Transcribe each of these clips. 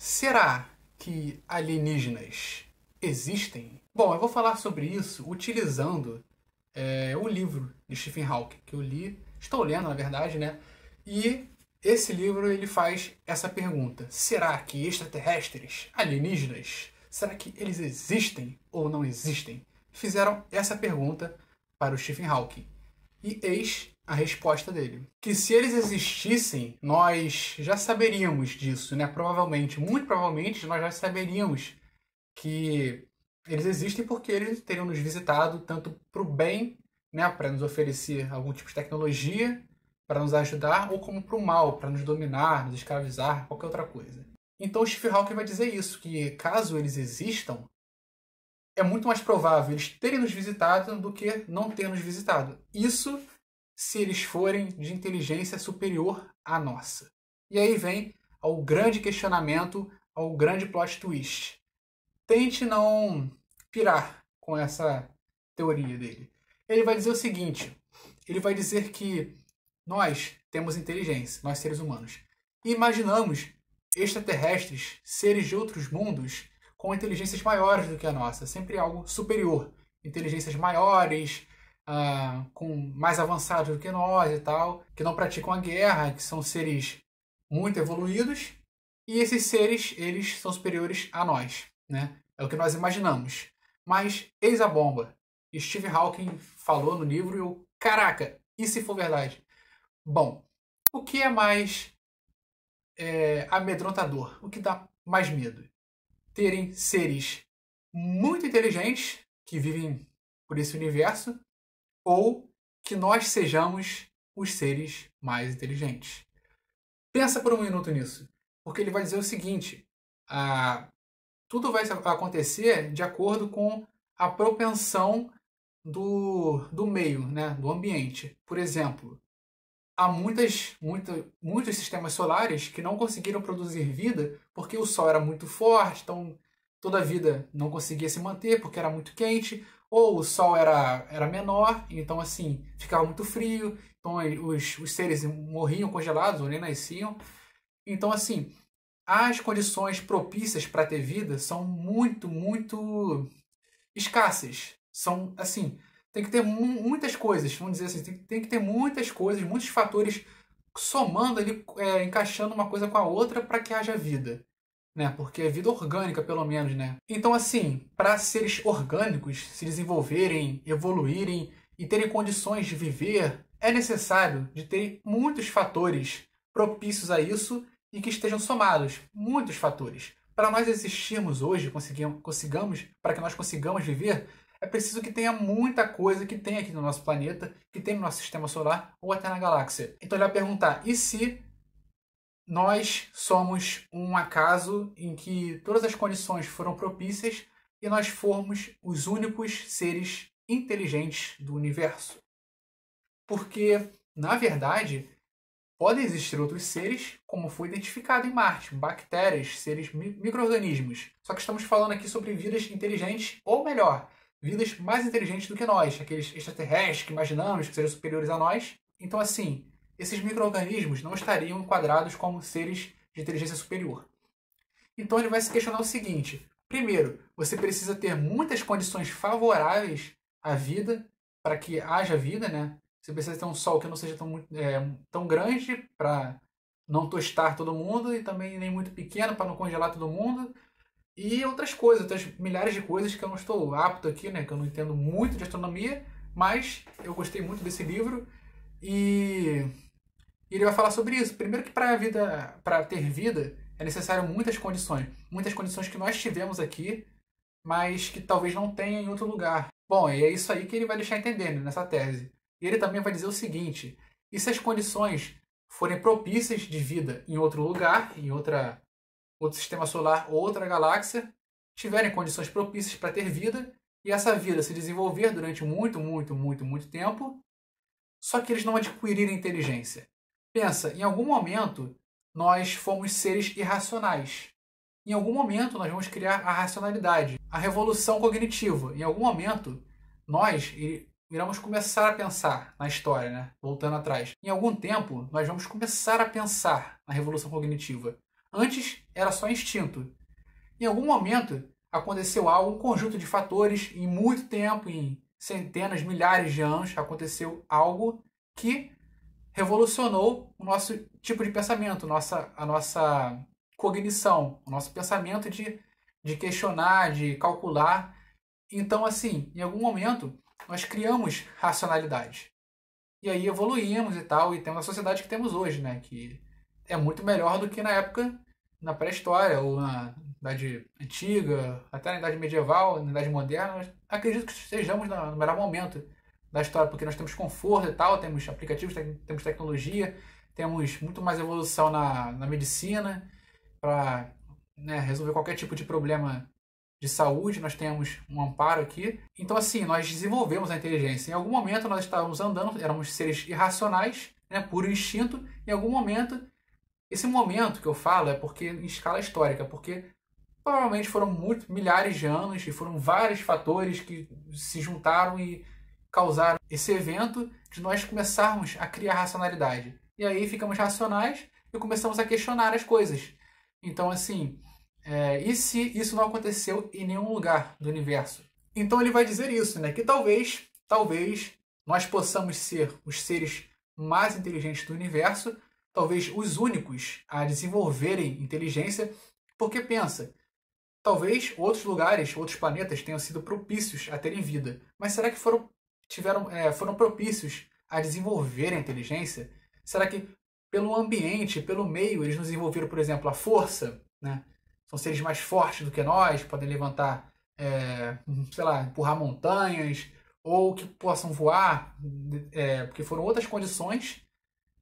Será que alienígenas existem? Bom, eu vou falar sobre isso utilizando o livro de Stephen Hawking, que eu li, estou lendo na verdade, né? E esse livro ele faz essa pergunta: será que extraterrestres, alienígenas, será que eles existem ou não existem? Fizeram essa pergunta para o Stephen Hawking. E eis a resposta dele. Que se eles existissem, nós já saberíamos disso, né? Provavelmente, muito provavelmente, nós já saberíamos que eles existem porque eles teriam nos visitado tanto para o bem, né? Para nos oferecer algum tipo de tecnologia, para nos ajudar, ou como para o mal, para nos dominar, nos escravizar, qualquer outra coisa. Então o Stephen Hawking vai dizer isso, que caso eles existam, é muito mais provável eles terem nos visitado do que não ter nos visitado. Isso se eles forem de inteligência superior à nossa. E aí vem ao grande questionamento, ao grande plot twist. Tente não pirar com essa teoria dele. Ele vai dizer o seguinte, ele vai dizer que nós temos inteligência, nós seres humanos, e imaginamos extraterrestres, seres de outros mundos, com inteligências maiores do que a nossa, sempre algo superior, inteligências maiores, com mais avançados do que nós e tal, que não praticam a guerra, que são seres muito evoluídos, e esses seres, eles são superiores a nós, né? É o que nós imaginamos. Mas eis a bomba. Stephen Hawking falou no livro e eu, caraca, e se for verdade? Bom, o que é mais amedrontador? O que dá mais medo? Terem seres muito inteligentes que vivem por esse universo ou que nós sejamos os seres mais inteligentes. Pensa por um minuto nisso, porque ele vai dizer o seguinte, tudo vai acontecer de acordo com a propensão do meio, né, do ambiente. Por exemplo, há muitos sistemas solares que não conseguiram produzir vida porque o Sol era muito forte, então toda a vida não conseguia se manter porque era muito quente, ou o Sol era menor, então assim, ficava muito frio, então os seres morriam congelados ou nem nasciam. Então assim, as condições propícias para ter vida são muito escassas. São assim, tem que ter muitas coisas, vamos dizer assim, tem que ter muitas coisas, muitos fatores somando ali, encaixando uma coisa com a outra para que haja vida, né? Porque é vida orgânica, pelo menos, né? Então, assim, para seres orgânicos se desenvolverem, evoluírem e terem condições de viver, é necessário de ter muitos fatores propícios a isso e que estejam somados, muitos fatores. Para nós existirmos hoje, para que nós consigamos viver, é preciso que tenha muita coisa que tem aqui no nosso planeta, que tem no nosso sistema solar ou até na galáxia. Então ele vai perguntar, e se nós somos um acaso em que todas as condições foram propícias e nós formos os únicos seres inteligentes do universo? Porque, na verdade, podem existir outros seres, como foi identificado em Marte, bactérias, seres micro-organismos. Só que estamos falando aqui sobre vidas inteligentes, ou melhor, vidas mais inteligentes do que nós, aqueles extraterrestres que imaginamos que sejam superiores a nós. Então, assim, esses micro-organismos não estariam enquadrados como seres de inteligência superior. Então ele vai se questionar o seguinte: primeiro, você precisa ter muitas condições favoráveis à vida para que haja vida, né? Você precisa ter um sol que não seja tão grande para não tostar todo mundo e também nem muito pequeno para não congelar todo mundo. E outras coisas, outras milhares de coisas que eu não estou apto aqui, né? Que eu não entendo muito de astronomia, mas eu gostei muito desse livro e ele vai falar sobre isso. Primeiro que para ter vida, é necessário muitas condições que nós tivemos aqui, mas que talvez não tenha em outro lugar. Bom, e é isso aí que ele vai deixar entendendo nessa tese. E ele também vai dizer o seguinte: e se as condições forem propícias de vida em outro lugar, em outro sistema solar ou outra galáxia, tiverem condições propícias para ter vida, e essa vida se desenvolver durante muito tempo, só que eles não adquirirem inteligência. Pensa, em algum momento nós fomos seres irracionais. Em algum momento nós vamos criar a racionalidade, a revolução cognitiva. Em algum momento nós iremos começar a pensar na história, né? Voltando atrás. Em algum tempo nós vamos começar a pensar na revolução cognitiva. Antes era só instinto. Em algum momento aconteceu algo, um conjunto de fatores, em muito tempo, em centenas, milhares de anos, aconteceu algo que revolucionou o nosso tipo de pensamento, a nossa cognição, o nosso pensamento de questionar, de calcular. Então, assim, em algum momento, nós criamos racionalidade. E aí evoluímos e tal, e temos a sociedade que temos hoje, né? Que é muito melhor do que na época, na pré-história, ou na Idade Antiga, até na Idade Medieval, na Idade Moderna. Mas acredito que estejamos no melhor momento da história, porque nós temos conforto e tal, temos aplicativos, temos tecnologia, temos muito mais evolução na medicina para, né, resolver qualquer tipo de problema de saúde, nós temos um amparo aqui. Então, assim, nós desenvolvemos a inteligência. Em algum momento nós estávamos andando, éramos seres irracionais, né, puro instinto. Em algum momento, esse momento que eu falo é porque em escala histórica, porque provavelmente foram milhares de anos e foram vários fatores que se juntaram e causaram esse evento de nós começarmos a criar racionalidade. E aí ficamos racionais e começamos a questionar as coisas. Então, assim, e se isso não aconteceu em nenhum lugar do universo? Então ele vai dizer isso, né? Que talvez nós possamos ser os seres mais inteligentes do universo, talvez os únicos a desenvolverem inteligência, porque pensa, talvez outros lugares, outros planetas tenham sido propícios a terem vida, mas será que foram propícios a desenvolverem a inteligência? Será que pelo ambiente, pelo meio, eles nos desenvolveram, por exemplo, a força, né? São seres mais fortes do que nós, podem levantar, sei lá, empurrar montanhas, ou que possam voar, porque foram outras condições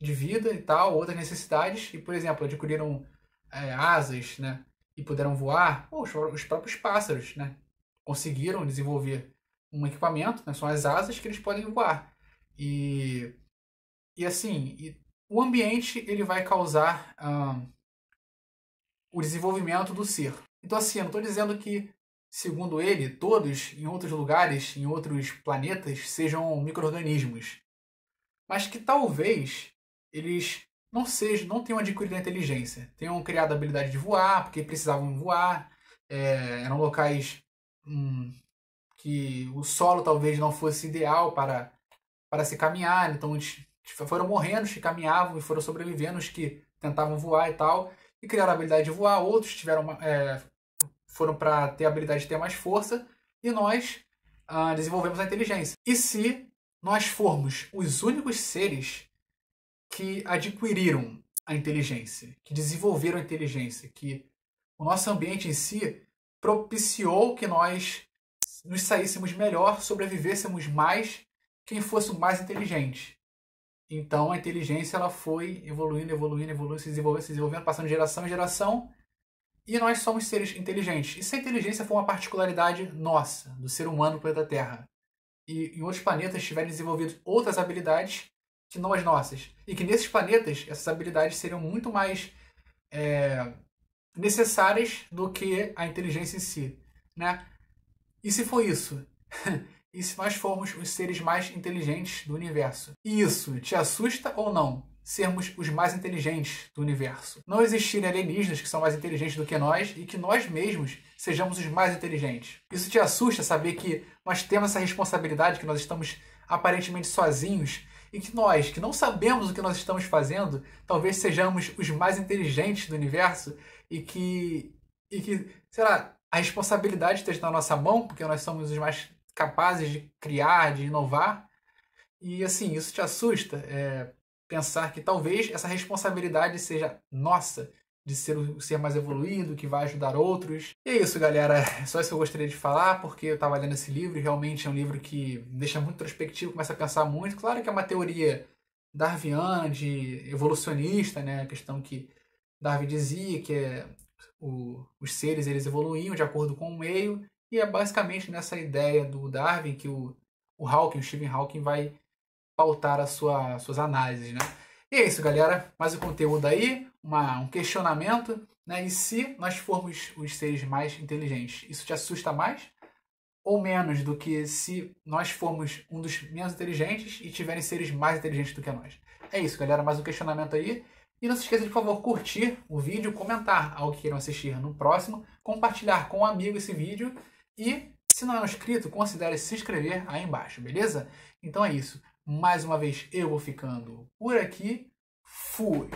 de vida e tal, outras necessidades, e, por exemplo, adquiriram asas, né? E puderam voar. Ou os próprios pássaros, né? Conseguiram desenvolver um equipamento, né? São as asas que eles podem voar. E assim, o ambiente ele vai causar o desenvolvimento do ser. Então, assim, eu não estou dizendo que, segundo ele, todos em outros lugares, em outros planetas, sejam micro-organismos. Mas que talvez eles não tenham adquirido a inteligência. Tenham criado a habilidade de voar, porque precisavam voar. Eram locais que o solo talvez não fosse ideal para se caminhar. Então, eles foram morrendo os que caminhavam e foram sobrevivendo os que tentavam voar e tal. E criaram a habilidade de voar, outros foram para ter a habilidade de ter mais força, e nós desenvolvemos a inteligência. E se nós formos os únicos seres que adquiriram a inteligência, que desenvolveram a inteligência, que o nosso ambiente em si propiciou que nós nos saíssemos melhor, sobrevivêssemos mais, quem fosse o mais inteligente. Então a inteligência ela foi evoluindo, se desenvolvendo, passando de geração em geração, e nós somos seres inteligentes. E se a inteligência for uma particularidade nossa, do ser humano no planeta Terra, e em outros planetas tiverem desenvolvido outras habilidades que não as nossas, e que nesses planetas essas habilidades seriam muito mais necessárias do que a inteligência em si, né? E se for isso? E se nós formos os seres mais inteligentes do universo? E isso te assusta ou não? Sermos os mais inteligentes do universo. Não existirem alienígenas que são mais inteligentes do que nós e que nós mesmos sejamos os mais inteligentes. Isso te assusta saber que nós temos essa responsabilidade, que nós estamos aparentemente sozinhos e que nós, que não sabemos o que nós estamos fazendo, talvez sejamos os mais inteligentes do universo e que sei lá, a responsabilidade esteja na nossa mão, porque nós somos os mais capazes de criar, de inovar. E assim, isso te assusta? Pensar que talvez essa responsabilidade seja nossa, de ser o ser mais evoluído, que vai ajudar outros. E é isso, galera. É só isso que eu gostaria de falar, porque eu estava lendo esse livro e realmente é um livro que me deixa muito introspectivo, começa a pensar muito. Claro que é uma teoria darwiniana, de evolucionista, né? A questão que Darwin dizia que os seres eles evoluíam de acordo com o meio, e é basicamente nessa ideia do Darwin que o Stephen Hawking vai pautar suas análises, né? E é isso, galera. Mais um conteúdo aí, um questionamento, né? E se nós formos os seres mais inteligentes, isso te assusta mais ou menos do que se nós formos um dos menos inteligentes e tiverem seres mais inteligentes do que nós? É isso, galera. Mais um questionamento aí. E não se esqueça de, por favor, curtir o vídeo, comentar algo que queiram assistir no próximo, compartilhar com um amigo esse vídeo e, se não é inscrito, considere se inscrever aí embaixo, beleza? Então é isso. Mais uma vez eu vou ficando por aqui. Fui!